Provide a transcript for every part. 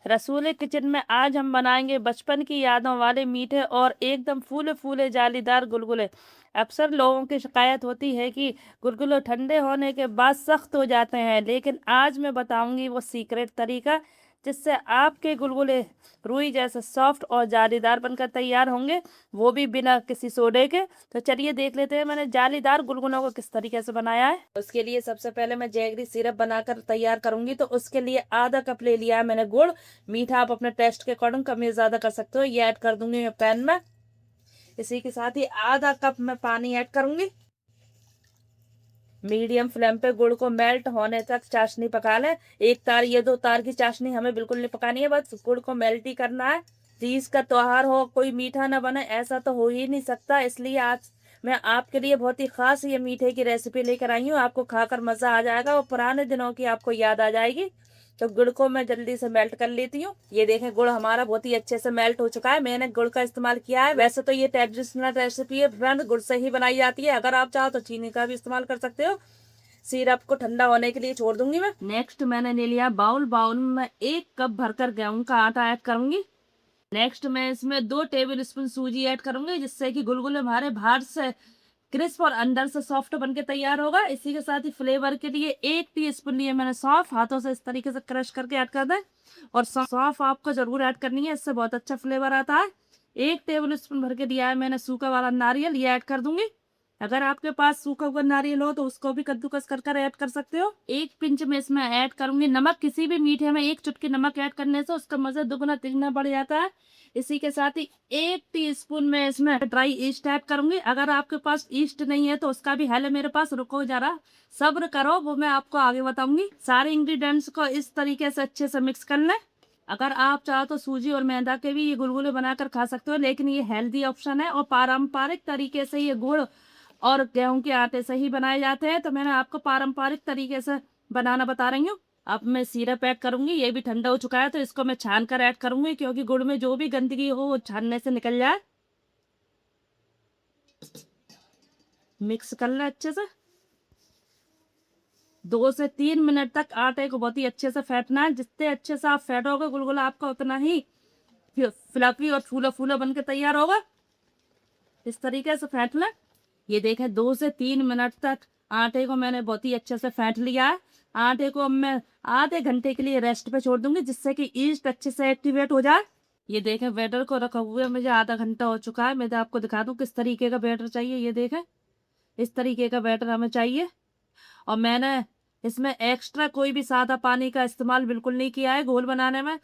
रसूल किचन में आज हम बनाएंगे बचपन की यादों वाले मीठे और एकदम फूले फूले जालीदार गुलगुले। अक्सर लोगों की शिकायत होती है कि गुलगुले ठंडे होने के बाद सख्त हो जाते हैं, लेकिन आज मैं बताऊंगी वो सीक्रेट तरीका जिससे आपके गुलगुले रुई जैसे सॉफ्ट और जालीदार बनकर तैयार होंगे, वो भी बिना किसी सोडे के। तो चलिए देख लेते हैं मैंने जालीदार गुलगुलों को किस तरीके से बनाया है। उसके लिए सबसे पहले मैं जैगरी सिरप बनाकर तैयार करूंगी, तो उसके लिए आधा कप ले लिया है मैंने गुड़। मीठा आप अपने टेस्ट के अकॉर्डिंग कम या ज्यादा कर सकते हो। ये ऐड कर दूंगी मैं पैन में। इसी के साथ ही आधा कप में पानी ऐड करूंगी। मीडियम फ्लेम पे गुड़ को मेल्ट होने तक चाशनी पका लें। एक तार या दो तार की चाशनी हमें बिल्कुल नहीं पकानी है, बस गुड़ को मेल्ट ही करना है। तीज का त्योहार हो, कोई मीठा ना बने ऐसा तो हो ही नहीं सकता, इसलिए आज मैं आपके लिए बहुत ही खास ये मीठे की रेसिपी लेकर आई हूँ। आपको खाकर मजा आ जाएगा और पुराने दिनों की आपको याद आ जाएगी। तो गुड़ को मैं जल्दी से मेल्ट कर लेती हूँ। ये देखें गुड़ हमारा बहुत ही अच्छे से मेल्ट हो चुका है। मैंने गुड़ का इस्तेमाल किया है। वैसे तो ये ट्रेडिशनल रेसिपी है फ्रेंड, गुड़ से ही बनाई जाती है। अगर आप चाहो तो चीनी का भी इस्तेमाल कर सकते हो। सिरप को ठंडा होने के लिए छोड़ दूंगी मैं। नेक्स्ट मैंने ले लिया बाउल। बाउल में 1 कप भरकर गेहूं का आटा ऐड करूंगी। नेक्स्ट मैं इसमें 2 टेबल स्पून सूजी ऐड करूंगी, जिससे कि गुलगुले हमारे बाहर से क्रिस्प और अंदर से सॉफ्ट बनके तैयार होगा। इसी के साथ ही फ्लेवर के लिए 1 टीस्पून लिए मैंने सौंफ, हाथों से इस तरीके से क्रश करके ऐड कर दें। और सौंफ आपको जरूर ऐड करनी है, इससे बहुत अच्छा फ्लेवर आता है। 1 टेबल स्पून भर के दिया है मैंने सूखा वाला नारियल, ये ऐड कर दूंगी। अगर आपके पास सूखा हुआ नारियल हो तो उसको भी कद्दूकस कर ऐड कर सकते हो। 1 पिंच में इसमें ऐड करूंगी नमक। किसी भी मीठे में 1 चुटकी नमक ऐड करने से उसका मजा दुगना तिगना बढ़ जाता है। इसी के साथ ही 1 टीस्पून में इसमें ड्राई ईस्ट ऐड करूंगी। अगर आपके पास ईस्ट नहीं है तो उसका भी हेल है मेरे पास, रुको जरा सब्र करो, वो मैं आपको आगे बताऊंगी। सारे इंग्रेडिएंट्स को इस तरीके से अच्छे से मिक्स कर लें। अगर आप चाहो तो सूजी और मैदा के भी ये गुलगुले बनाकर खा सकते हो, लेकिन ये हेल्दी ऑप्शन है और पारंपरिक तरीके से ये गुड़ और गेहूं के आटे से ही बनाए जाते हैं। तो मैंने आपको पारंपरिक तरीके से बनाना बता रही हूँ। अब मैं सिरप ऐड करूंगी। ये भी ठंडा हो चुका है, तो इसको मैं छान कर ऐड करूंगी, क्योंकि गुड़ में जो भी गंदगी हो वो छानने से निकल जाए। मिक्स कर ले अच्छे से। 2 से 3 मिनट तक आटे को बहुत ही अच्छे से फेंटना है। जितने अच्छे से आप फेंटोगे गुलगुला आपका उतना ही फ्लफी और फूला फूला बन के तैयार होगा। इस तरीके से फेंट लें। ये देखें 2 से 3 मिनट तक आटे को मैंने बहुत ही अच्छे से फेंट लिया है। आटे को अब मैं आधे घंटे के लिए रेस्ट पे छोड़ दूंगी, जिससे कि ईस्ट अच्छे से एक्टिवेट हो जाए। ये देखें बैटर को रखा हुए मुझे आधा घंटा हो चुका है। मैं तो आपको दिखा दूं किस तरीके का बैटर चाहिए। ये देखें इस तरीके का बैटर हमें चाहिए। और मैंने इसमें एक्स्ट्रा कोई भी सादा पानी का इस्तेमाल बिल्कुल नहीं किया है घोल बनाने में।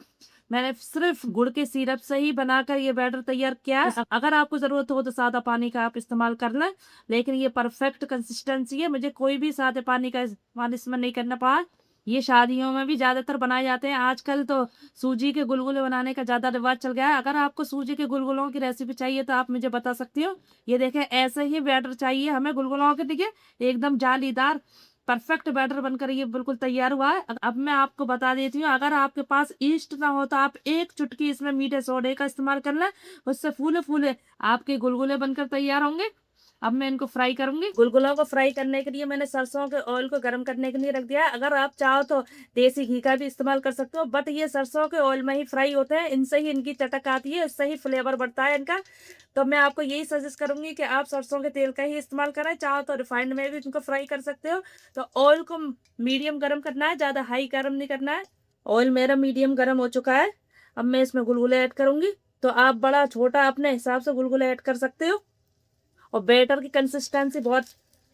मैंने सिर्फ गुड़ के सिरप से ही बनाकर ये बैटर तैयार किया है। अगर आपको जरूरत हो तो सादा पानी का आप इस्तेमाल कर लें, लेकिन ये परफेक्ट कंसिस्टेंसी है। मुझे कोई भी सादे पानी का इस्तेमाल इसमें नहीं करना पड़ा। ये शादियों में भी ज्यादातर बनाए जाते हैं। आजकल तो सूजी के गुलगुले बनाने का ज्यादा रिवाज चल गया है। अगर आपको सूजी के गुलगुलों की रेसिपी चाहिए तो आप मुझे बता सकती हो। ये देखें ऐसे ही बैटर चाहिए हमें गुलगुलों के लिए, एकदम जालीदार परफेक्ट बैटर बनकर ये बिल्कुल तैयार हुआ है। अब मैं आपको बता देती हूँ, अगर आपके पास ईस्ट ना हो तो आप 1 चुटकी इसमें मीठे सोडे का इस्तेमाल कर लें। उससे फूले फूले आपके गुलगुले बनकर तैयार होंगे। अब मैं इनको फ्राई करूंगी। गुलगुलों को फ्राई करने के लिए मैंने सरसों के ऑयल को गर्म करने के लिए रख दिया है। अगर आप चाहो तो देसी घी का भी इस्तेमाल कर सकते हो, बट ये सरसों के ऑयल में ही फ्राई होते हैं। इनसे ही इनकी चटक आती है, इससे ही फ्लेवर बढ़ता है इनका। तो मैं आपको यही सजेस्ट करूंगी कि आप सरसों के तेल का ही इस्तेमाल करें। चाहो तो रिफाइंड में भी इनको फ्राई कर सकते हो। तो ऑयल को मीडियम गर्म करना है, ज्यादा हाई गर्म नहीं करना है। ऑयल मेरा मीडियम गर्म हो चुका है। अब मैं इसमें गुलगुले ऐड करूंगी। तो आप बड़ा छोटा अपने हिसाब से गुलगुले ऐड कर सकते हो। और बैटर की कंसिस्टेंसी बहुत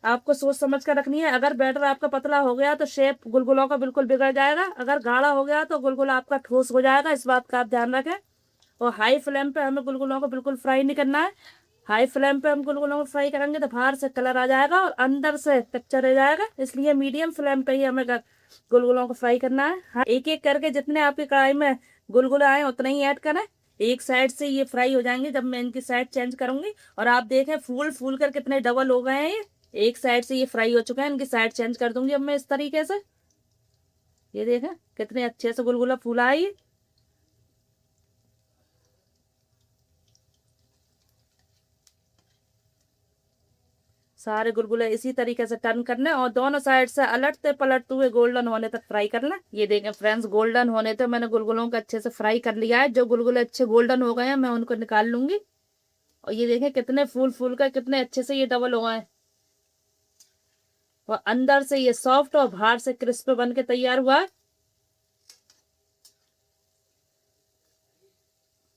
आपको सोच समझ कर रखनी है। अगर बैटर आपका पतला हो गया तो शेप गुलगुलों का बिल्कुल बिगड़ जाएगा। अगर गाढ़ा हो गया तो गुलगुला आपका ठोस हो जाएगा, इस बात का आप ध्यान रखें। और हाई फ्लेम पे हमें गुलगुलों को बिल्कुल फ्राई नहीं करना है। हाई फ्लेम पे हम गुलगुलों को फ्राई करेंगे तो बाहर से कलर आ जाएगा और अंदर से कच्चा रह जाएगा। इसलिए मीडियम फ्लेम पे ही हमें गुलगुलों को फ्राई करना है। हाँ, एक एक करके जितने आपकी कढ़ाई में गुलगुले आए उतने ही ऐड करें। एक साइड से ये फ्राई हो जाएंगे जब मैं इनकी साइड चेंज करूंगी। और आप देखें फूल फूल कर कितने डबल हो गए हैं ये। एक साइड से ये फ्राई हो चुके हैं, इनकी साइड चेंज कर दूंगी अब मैं इस तरीके से। ये देखें कितने अच्छे से गुलगुला फूला है ये। सारे गुलगुले इसी तरीके से टर्न करने और दोनों साइड से अलटते पलटते हुए गोल्डन होने तक फ्राई करना। ये देखें फ्रेंड्स, गोल्डन होने तक मैंने गुलगुलों को अच्छे से फ्राई कर लिया है। जो गुलगुले अच्छे गोल्डन हो गए हैं मैं उनको निकाल लूंगी। और ये देखें कितने फूल फूल कर कितने अच्छे से ये डबल हो गए हैं और अंदर से ये सॉफ्ट और बाहर से क्रिस्प बन के तैयार हुआ है।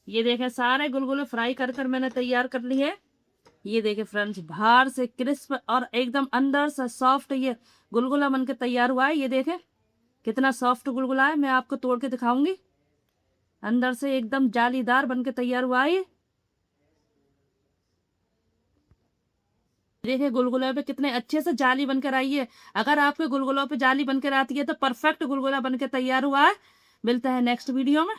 ये देखें सारे गुलगुले फ्राई कर कर मैंने तैयार कर लिए। ये देखें फ्रेंड्स, बाहर से क्रिस्प और एकदम अंदर से सॉफ्ट ये गुलगुला बन के तैयार हुआ है। ये देखें कितना सॉफ्ट गुलगुला है, मैं आपको तोड़ के दिखाऊंगी। अंदर से एकदम जालीदार बन के तैयार हुआ है। ये देखिए गुलगुले पे कितने अच्छे से जाली बनकर आई है। अगर आपके गुलगुलों पे जाली बनकर आती है तो परफेक्ट गुलगुला बनकर तैयार हुआ है। मिलता है नेक्स्ट वीडियो में।